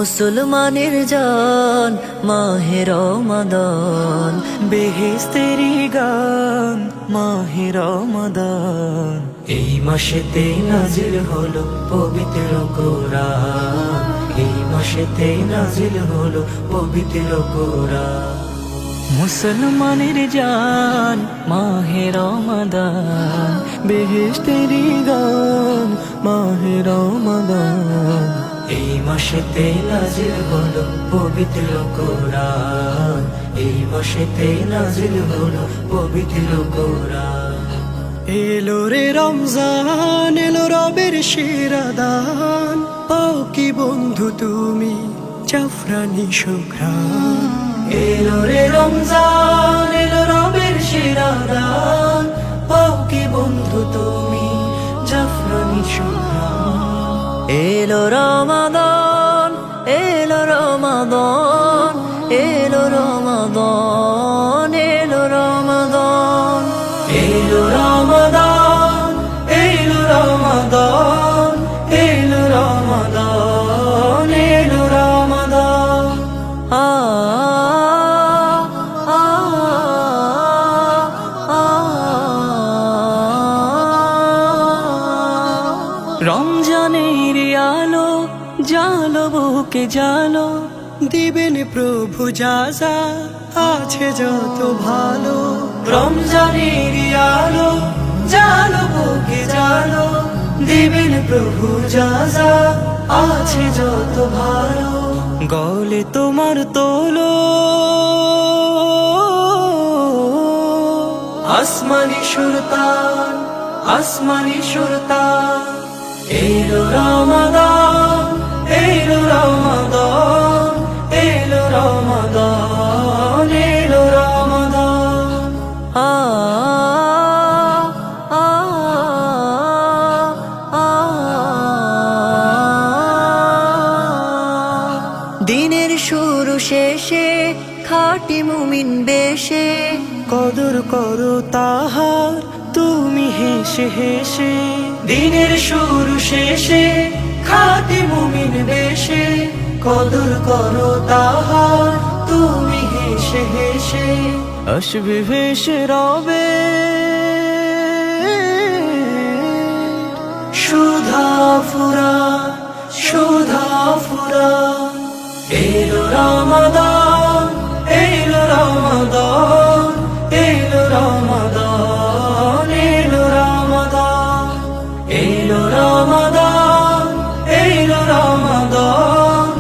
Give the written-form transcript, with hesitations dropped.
মুসলমানের জান মাহে রমাদান, বেহেশতেরি গান মাহে রমাদান। এই মাসেতে নাজিল হলো পবিত্র কোরআন, এই মাসেতে নাজিল হলো পবিত্র কোরআন। মুসলমানের জান মাহে রমাদান, বেহেশতেরি গান মাহে রমাদান। এই মাসেতে নাজিল হলো পবিত্র কোরআন, এই মাসেতে নাজিল হলো পবিত্র কোরআন। এলো রে রমজান, এলো রবের সেরা দান, পাও কি বন্ধু তুমি জাফরানি সুঘ্রাণ। এলো রে রমজান, এলো রবের সেরা দান, পাও কি বন্ধু তুমি জাফরানি সুঘ্রাণ। এলো রমাদান, এলো রমাদান, এলো রমাদান, এলো রমাদান, এলো রমাদান, এলো রমাদান, এলো রমাদান, এলো রমাদান। আ আ আ রমজানের আলো জালো বুকে জালো, দিবেন প্রভু যাজা আছে যত ভালো। রমজানের আলো জালো বুকে জালো, দিবেন প্রভু যাজা আছে যত ভালো। গলে তোমার তোলো আসমানি সুরতান, আসমানি সুরতান। এলো রমাদান, এলো রমাদান, এলো রমাদান, এলো রমাদান। আ আ আ দিনের শুরু শেষে খাঁটি মুমিন বেশে, কদর করো তাহার তুমি হেসে হেসে। দিনের শুরু শেষে খাঁটি মুমিন বেশে, কদর করো তাহার তুমি হেসে হেসে। আসবে ভেসে রবে সুধা ফুরা, সুধা ফুরা। এলো রমাদান,